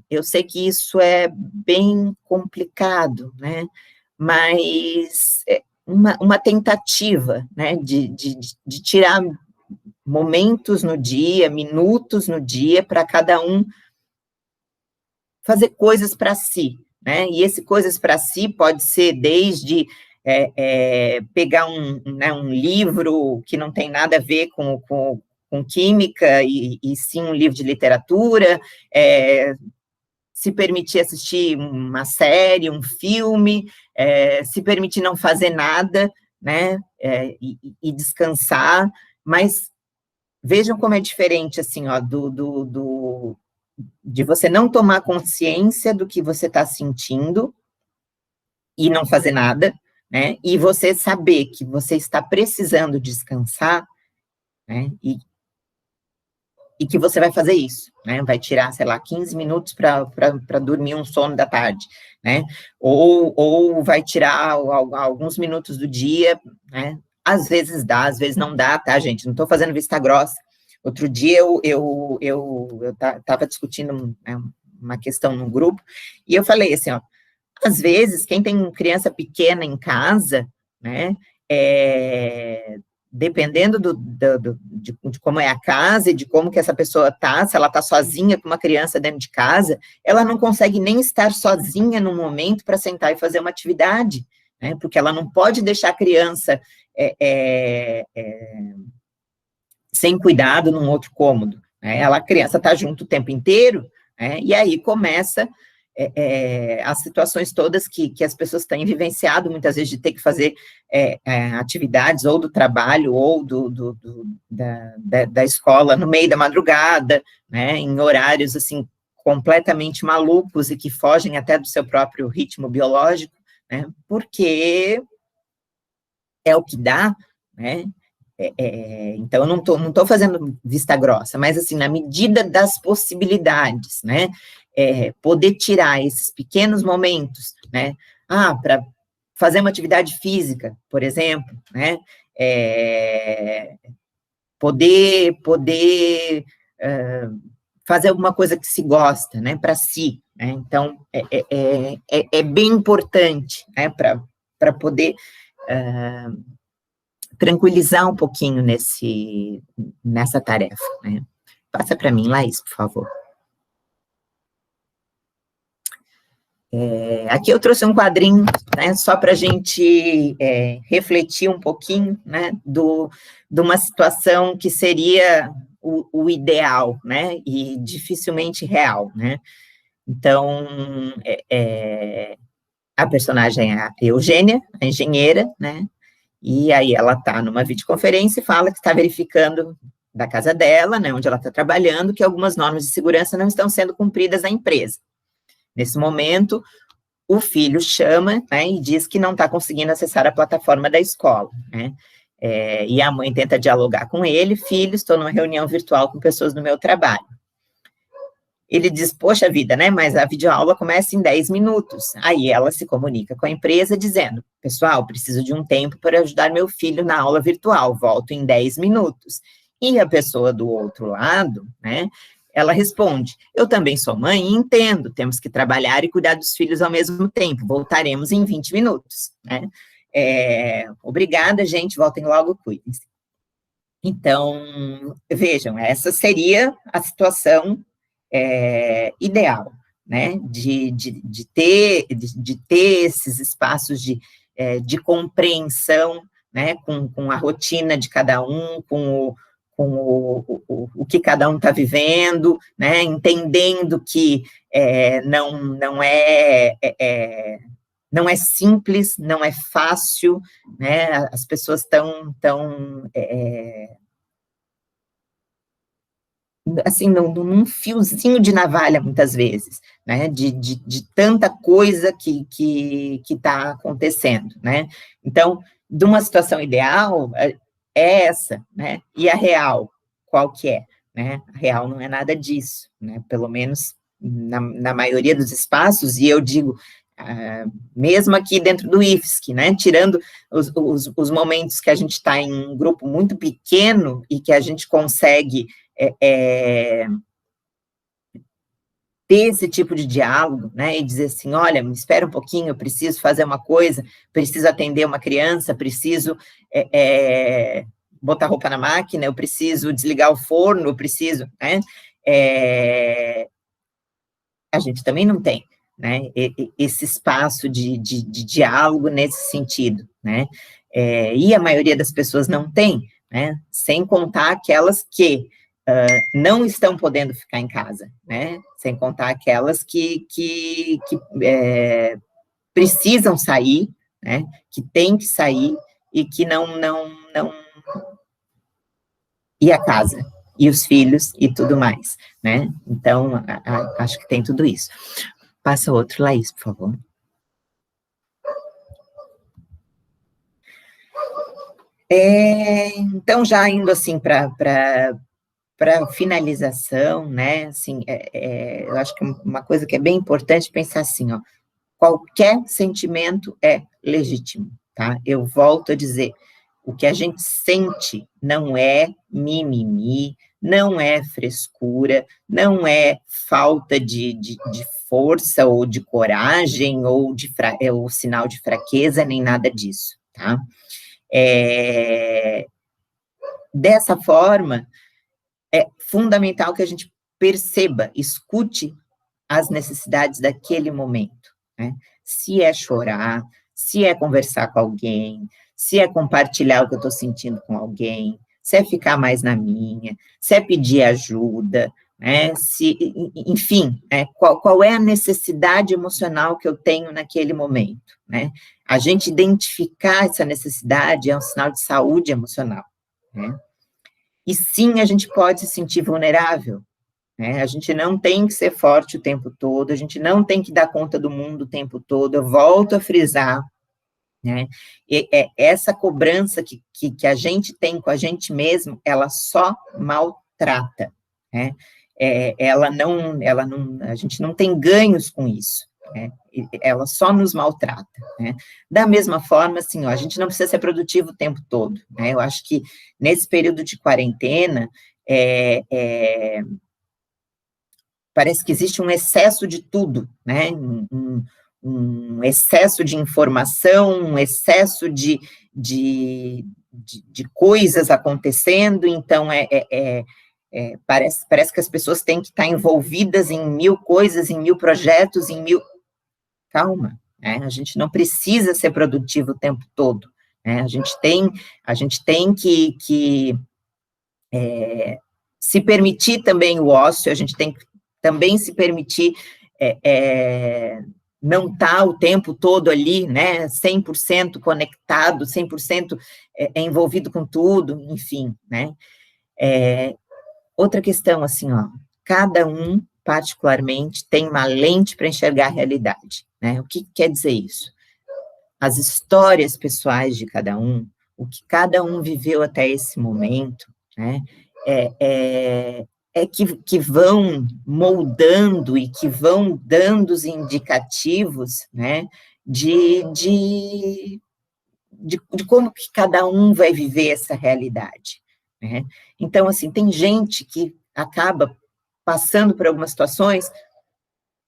C: Eu sei que isso é bem complicado, né, mas uma tentativa, né, de tirar momentos no dia, minutos no dia, para cada um fazer coisas para si, né, e esse coisas para si pode ser desde pegar um livro que não tem nada a ver com química, e sim um livro de literatura, se permitir assistir uma série, um filme, se permitir não fazer nada, né, e descansar, mas vejam como é diferente, assim, ó, de você não tomar consciência do que você está sentindo e não fazer nada, né, e você saber que você está precisando descansar, né, e que você vai fazer isso, né, vai tirar, sei lá, 15 minutos para dormir um sono da tarde, né, ou vai tirar alguns minutos do dia, né, às vezes dá, às vezes não dá, tá, gente, não estou fazendo vista grossa. Outro dia eu estava discutindo uma questão no grupo, e eu falei assim, ó, às vezes, quem tem criança pequena em casa, né, dependendo de como é a casa e de como que essa pessoa está, se ela está sozinha com uma criança dentro de casa, ela não consegue nem estar sozinha no momento para sentar e fazer uma atividade, né, porque ela não pode deixar a criança sem cuidado num outro cômodo, né, a criança está junto o tempo inteiro, né, e aí começa as situações todas que as pessoas têm vivenciado, muitas vezes, de ter que fazer atividades, ou do trabalho, ou da escola, no meio da madrugada, né, em horários, assim, completamente malucos e que fogem até do seu próprio ritmo biológico, né, porque é o que dá, né, então, eu não tô fazendo vista grossa, mas, assim, na medida das possibilidades, né, poder tirar esses pequenos momentos, né, para fazer uma atividade física, por exemplo, né, poder fazer alguma coisa que se gosta, né, para si, né, então, é bem importante, né, para poder tranquilizar um pouquinho nessa tarefa, né. Passa para mim, Laís, por favor. Aqui eu trouxe um quadrinho, né, só para a gente refletir um pouquinho, né, de uma situação que seria o ideal, né, e dificilmente real, né. Então, a personagem é a Eugênia, a engenheira, né, e aí ela está numa videoconferência e fala que está verificando da casa dela, né, onde ela está trabalhando, que algumas normas de segurança não estão sendo cumpridas na empresa. Nesse momento, o filho chama, né, e diz que não está conseguindo acessar a plataforma da escola, né, e a mãe tenta dialogar com ele: filho, estou numa reunião virtual com pessoas do meu trabalho. Ele diz: poxa vida, né, mas a videoaula começa em 10 minutos. Aí ela se comunica com a empresa dizendo: pessoal, preciso de um tempo para ajudar meu filho na aula virtual, volto em 10 minutos. E a pessoa do outro lado, né, ela responde: eu também sou mãe e entendo, temos que trabalhar e cuidar dos filhos ao mesmo tempo, voltaremos em 20 minutos, né. Obrigada, gente, voltem logo, cuidem-se. Então, vejam, essa seria a situação ideal, né, de ter esses espaços de compreensão, né, com a rotina de cada um, com o que cada um está vivendo, né, entendendo que não é simples, não é fácil, né, as pessoas estão assim, num fiozinho de navalha, muitas vezes, né, de tanta coisa que está acontecendo, né. Então, de uma situação ideal, é essa, né, e a real, qual que é, né? A real não é nada disso, né, pelo menos na maioria dos espaços, e eu digo, mesmo aqui dentro do IFSC, né, tirando os momentos que a gente está em um grupo muito pequeno e que a gente consegue ter esse tipo de diálogo, né, e dizer assim: olha, me espera um pouquinho, eu preciso fazer uma coisa, preciso atender uma criança, preciso botar roupa na máquina, eu preciso desligar o forno, eu preciso, né, a gente também não tem, né, esse espaço de diálogo nesse sentido, né, e a maioria das pessoas não tem, né, sem contar aquelas que não estão podendo ficar em casa, né, sem contar aquelas que precisam sair, né, que têm que sair e que não e a casa, e os filhos, e tudo mais, né, então, acho que tem tudo isso. Passa outro, Laís, por favor. Então, já indo, assim, para finalização, né, assim, eu acho que uma coisa que é bem importante pensar assim, ó, qualquer sentimento é legítimo, tá? Eu volto a dizer, o que a gente sente não é mimimi, não é frescura, não é falta de força ou de coragem ou ou sinal de fraqueza, nem nada disso, tá? Dessa forma, é fundamental que a gente perceba, escute as necessidades daquele momento, né? Se é chorar, se é conversar com alguém, se é compartilhar o que eu estou sentindo com alguém, se é ficar mais na minha, se é pedir ajuda, né? Enfim, né? Qual é a necessidade emocional que eu tenho naquele momento, né? A gente identificar essa necessidade é um sinal de saúde emocional, né? E sim, a gente pode se sentir vulnerável, né? A gente não tem que ser forte o tempo todo, a gente não tem que dar conta do mundo o tempo todo. Eu volto a frisar, né? Essa cobrança que a gente tem com a gente mesmo, ela só maltrata, né? A gente não tem ganhos com isso, né? Ela só nos maltrata, né? Da mesma forma, assim, ó, a gente não precisa ser produtivo o tempo todo, né? Eu acho que nesse período de quarentena, parece que existe um excesso de tudo, né? Um excesso de informação, um excesso de coisas acontecendo, então parece que as pessoas têm que estar envolvidas em 1000 coisas, em 1000 projetos, em 1000... Calma, né? A gente não precisa ser produtivo o tempo todo, né? A gente tem que se permitir também o ócio, a gente tem que também se permitir não estar o tempo todo ali, né, 100% conectado, 100% envolvido com tudo, enfim, né. Outra questão, assim, ó, cada um, particularmente, tem uma lente para enxergar a realidade, né. O que quer dizer isso? As histórias pessoais de cada um, o que cada um viveu até esse momento, né, que vão moldando e que vão dando os indicativos, né, de como que cada um vai viver essa realidade, né. Então, assim, tem gente que acaba passando por algumas situações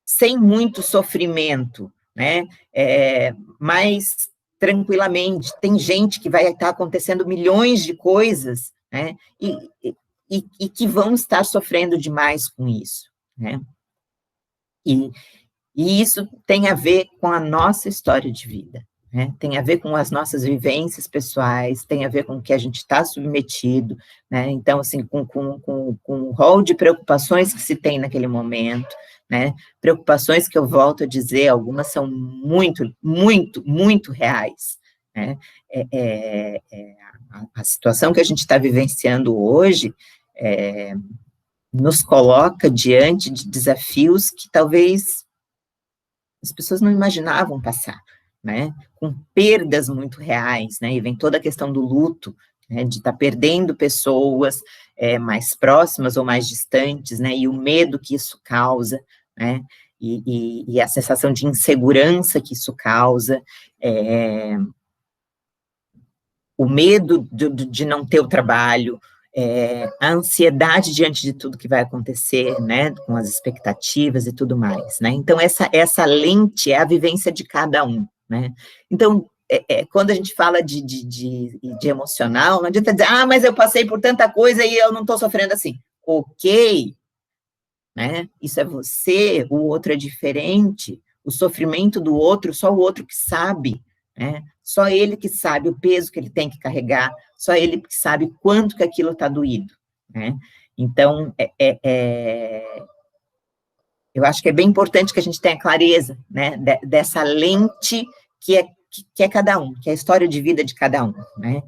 C: sem muito sofrimento, né, mais tranquilamente. Tem gente que vai estar acontecendo milhões de coisas, né, e que vão estar sofrendo demais com isso, né? E isso tem a ver com a nossa história de vida, né? Tem a ver com as nossas vivências pessoais, tem a ver com o que a gente está submetido, né? Então, assim, com o rol de preocupações que se tem naquele momento, né? Preocupações que eu volto a dizer, algumas são muito, muito, muito reais, né? A situação que a gente está vivenciando hoje nos coloca diante de desafios que talvez as pessoas não imaginavam passar, né, com perdas muito reais, né, e vem toda a questão do luto, né, de estar perdendo pessoas mais próximas ou mais distantes, né, e o medo que isso causa, né, e a sensação de insegurança que isso causa, o medo de não ter o trabalho, a ansiedade diante de tudo que vai acontecer, né, com as expectativas e tudo mais, né, então essa lente é a vivência de cada um, né, então, quando a gente fala de emocional, não adianta dizer, mas eu passei por tanta coisa e eu não estou sofrendo assim, ok, né, isso é você, o outro é diferente, o sofrimento do outro, só o outro que sabe, né, só ele que sabe o peso que ele tem que carregar, só ele que sabe quanto que aquilo está doído, né, então, eu acho que é bem importante que a gente tenha clareza, né, dessa lente que é cada um, que é a história de vida de cada um, né,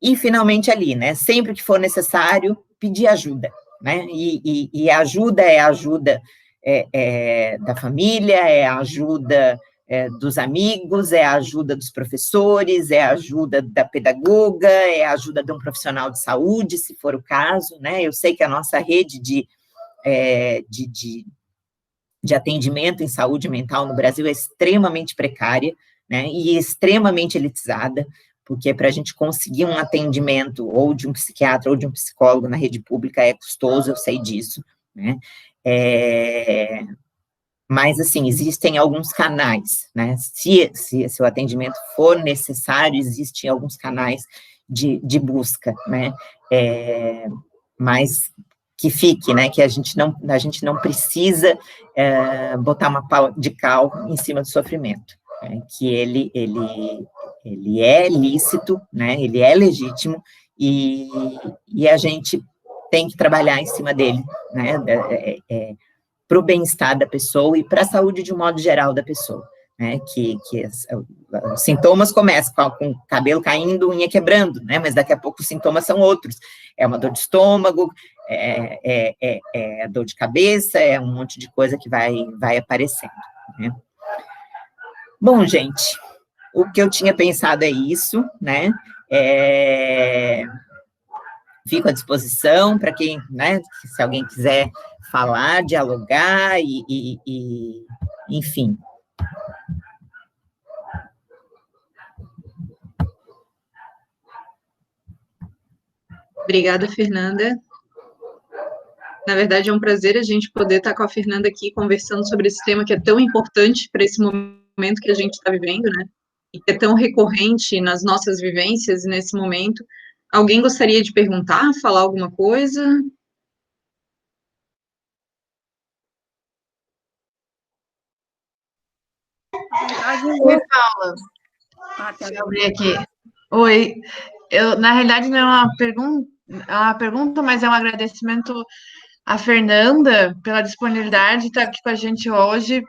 C: e finalmente ali, né, sempre que for necessário, pedir ajuda, né, e a ajuda é a ajuda da família, é a ajuda dos amigos, é a ajuda dos professores, é a ajuda da pedagoga, é a ajuda de um profissional de saúde, se for o caso, né, eu sei que a nossa rede de atendimento em saúde mental no Brasil é extremamente precária, né, e extremamente elitizada, porque para a gente conseguir um atendimento ou de um psiquiatra ou de um psicólogo na rede pública é custoso, eu sei disso, né, mas, assim, existem alguns canais, né, se o atendimento for necessário, existem alguns canais de busca, né, mas que fique, né, que a gente não precisa botar uma pau de cal em cima do sofrimento, né, que ele é lícito, né, ele é legítimo, e a gente tem que trabalhar em cima dele, né, para o bem-estar da pessoa e para a saúde de um modo geral da pessoa, né, que os sintomas começam com o cabelo caindo, unha quebrando, né, mas daqui a pouco os sintomas são outros, é uma dor de estômago, é dor de cabeça, é um monte de coisa que vai aparecendo, né? Bom, gente, o que eu tinha pensado é isso, né? Fico à disposição para quem, né, se alguém quiser falar, dialogar enfim.
A: Obrigada, Fernanda. Na verdade, é um prazer a gente poder estar com a Fernanda aqui conversando sobre esse tema que é tão importante para esse momento que a gente está vivendo, né? E que é tão recorrente nas nossas vivências nesse momento. Alguém gostaria de perguntar, falar alguma coisa?
D: Oi, Paula. Deixa eu abrir aqui. Oi, na realidade não é uma pergunta, mas é um agradecimento à Fernanda pela disponibilidade de estar aqui com a gente hoje.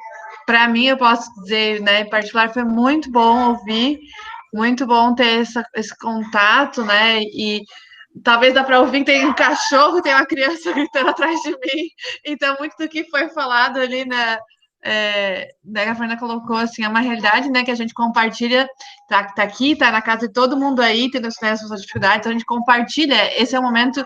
D: Para mim, eu posso dizer, né, em particular, foi muito bom ouvir, muito bom ter esse contato, né, e talvez dá para ouvir que tem um cachorro, tem uma criança gritando atrás de mim, então muito do que foi falado ali, né, né, a Fernanda colocou, assim, é uma realidade, né, que a gente compartilha, tá aqui, tá na casa de todo mundo aí, tendo as suas dificuldades, então a gente compartilha, esse é o momento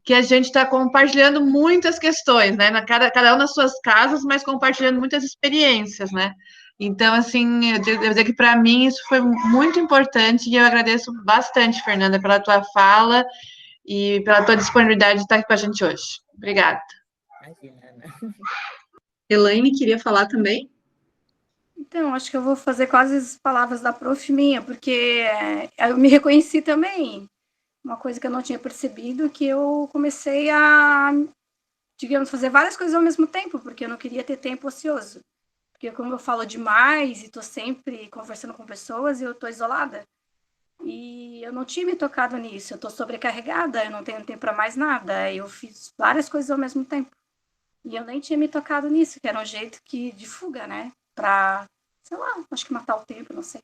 D: que a gente está compartilhando muitas questões, né, cada um nas suas casas, mas compartilhando muitas experiências, né, então, assim, eu devo dizer que para mim isso foi muito importante e eu agradeço bastante, Fernanda, pela tua fala e pela tua disponibilidade de estar aqui com a gente hoje. Obrigada.
A: Elaine queria falar também?
E: Então, acho que eu vou fazer quase as palavras da prof minha, porque eu me reconheci também. Uma coisa que eu não tinha percebido, que eu comecei a, digamos, fazer várias coisas ao mesmo tempo, porque eu não queria ter tempo ocioso. Porque como eu falo demais e estou sempre conversando com pessoas, eu estou isolada. E eu não tinha me tocado nisso, eu estou sobrecarregada, eu não tenho tempo para mais nada. Eu fiz várias coisas ao mesmo tempo. E eu nem tinha me tocado nisso, que era um jeito de fuga, né? Para, sei lá, acho que matar o tempo, não sei.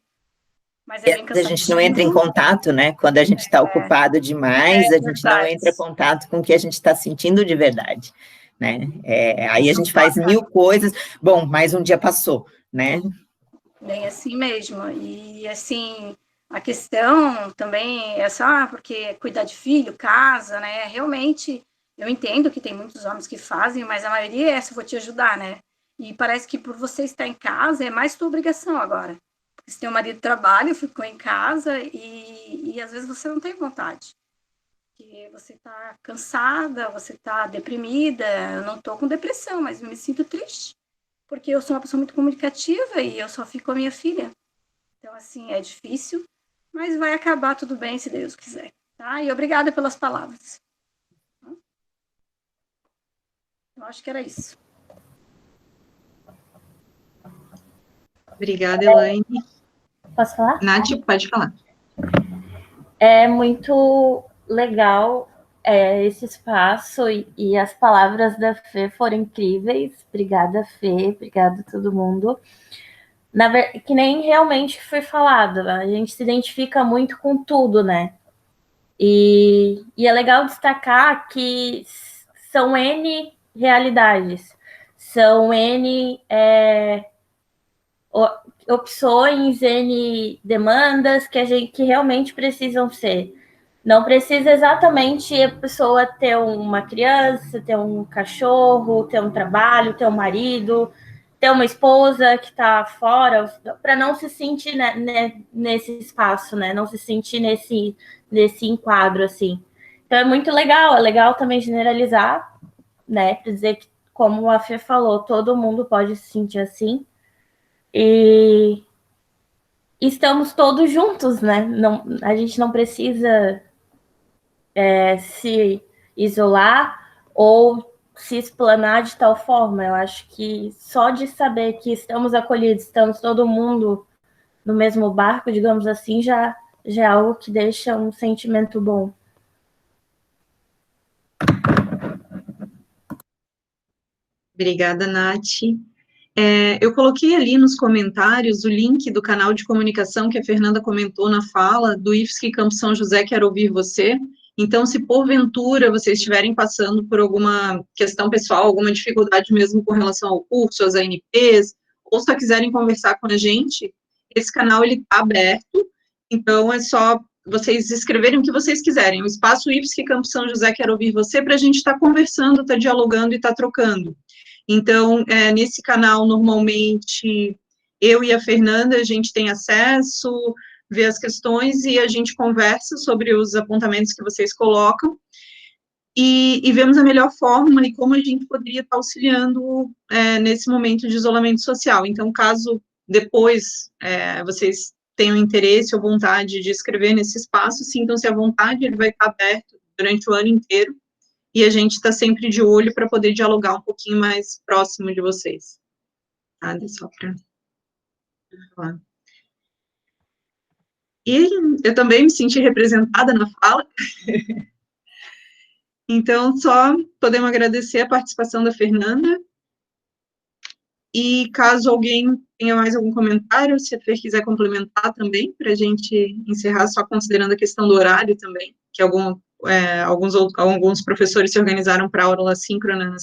E: Mas é bem cansativo.
C: A gente não entra em contato, né? Quando a gente está ocupado demais, a gente não entra em contato com o que a gente está sentindo de verdade, né? Aí a gente faz mil coisas. Bom, mais um dia passou, né?
E: Bem assim mesmo. E, assim, a questão também é só porque cuidar de filho, casa, né? Realmente, eu entendo que tem muitos homens que fazem, mas a maioria é essa, vou te ajudar, né? E parece que por você estar em casa é mais tua obrigação agora. Porque se teu marido trabalha, ficou em casa e às vezes você não tem vontade. Porque você tá cansada, você tá deprimida. Eu não tô com depressão, mas eu me sinto triste. Porque eu sou uma pessoa muito comunicativa e eu só fico com a minha filha. Então, assim, é difícil, mas vai acabar tudo bem, se Deus quiser. Tá? E obrigada pelas palavras. Eu acho que era isso.
A: Obrigada, Elaine.
B: Posso falar?
A: Nath, pode falar.
B: É muito legal esse espaço e as palavras da Fê foram incríveis. Obrigada, Fê. Obrigada a todo mundo. Que nem realmente foi falado, a gente se identifica muito com tudo, né? E é legal destacar que são N realidades, são N opções, N demandas que realmente precisam ser. Não precisa exatamente a pessoa ter uma criança, ter um cachorro, ter um trabalho, ter um marido, ter uma esposa que está fora, para não se sentir nesse espaço, né? Não se sentir nesse enquadro, assim. Então é muito legal, é legal também generalizar, né? Para dizer que, como a Fê falou, todo mundo pode se sentir assim. E estamos todos juntos, né? Não, a gente não precisa se isolar ou se explanar de tal forma. Eu acho que só de saber que estamos acolhidos, estamos todo mundo no mesmo barco, digamos assim, já é algo que deixa um sentimento bom.
A: Obrigada, Nath. Eu coloquei ali nos comentários o link do canal de comunicação que a Fernanda comentou na fala, do IFSC Campo São José, Quero Ouvir Você. Então, se porventura vocês estiverem passando por alguma questão pessoal, alguma dificuldade mesmo com relação ao curso, às ANPs, ou só quiserem conversar com a gente, esse canal ele está aberto, então é só vocês escreverem o que vocês quiserem. O Espaço IFSC Campo São José quer ouvir você para a gente estar conversando, estar dialogando e estar trocando. Então, nesse canal, normalmente, eu e a Fernanda, a gente tem acesso, vê as questões e a gente conversa sobre os apontamentos que vocês colocam e vemos a melhor forma e como a gente poderia estar auxiliando nesse momento de isolamento social. Então, caso depois vocês tenham interesse ou vontade de escrever nesse espaço, sintam-se à vontade, ele vai estar aberto durante o ano inteiro e a gente está sempre de olho para poder dialogar um pouquinho mais próximo de vocês. Tá? Só para falar. E eu também me senti representada na fala. Então, só podemos agradecer a participação da Fernanda. E caso alguém tenha mais algum comentário, se a Fer quiser complementar também, para a gente encerrar, só considerando a questão do horário também, que alguns professores se organizaram para aula síncrona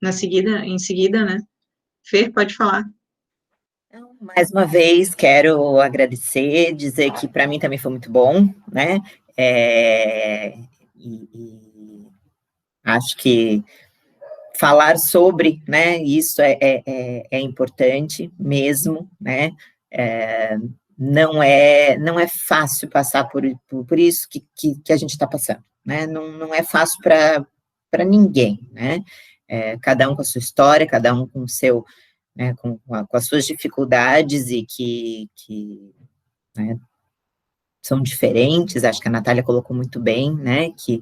A: em seguida, né? Fer, pode falar.
C: Então, mais uma vez, quero agradecer, dizer que para mim também foi muito bom, né? Acho que falar sobre, né, isso é importante mesmo, né? Não é fácil passar por isso que a gente está passando, né? Não é fácil para ninguém, né? Cada um com a sua história, cada um com o seu, né, com as suas dificuldades e que né, são diferentes, acho que a Natália colocou muito bem, né, que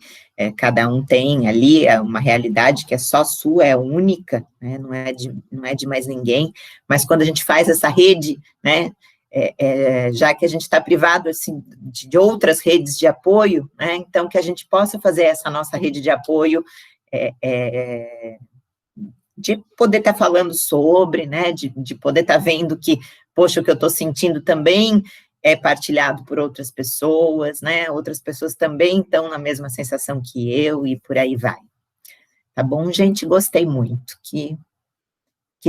C: cada um tem ali uma realidade que é só sua, é única, né, não é de mais ninguém, mas quando a gente faz essa rede, né, já que a gente está privado, assim, de outras redes de apoio, né, então que a gente possa fazer essa nossa rede de apoio, de poder estar falando sobre, né, de poder estar vendo que, poxa, o que eu estou sentindo também é partilhado por outras pessoas, né, outras pessoas também estão na mesma sensação que eu, e por aí vai. Tá bom, gente? Gostei muito, que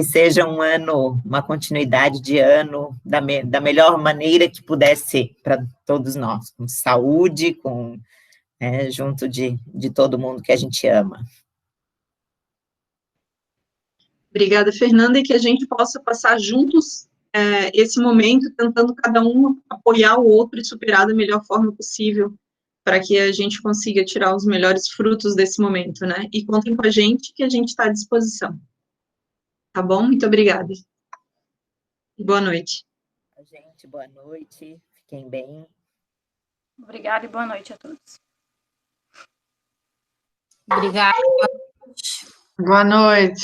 C: seja um ano, uma continuidade de ano da melhor maneira que puder ser para todos nós, com saúde, junto de todo mundo que a gente ama.
A: Obrigada, Fernanda, e que a gente possa passar juntos esse momento, tentando cada um apoiar o outro e superar da melhor forma possível, para que a gente consiga tirar os melhores frutos desse momento, né? E contem com a gente, que a gente está à disposição. Tá bom? Muito obrigada. Boa noite.
C: Gente, boa noite. Fiquem bem.
E: Obrigada e boa noite a todos.
F: Obrigada.
D: Boa noite.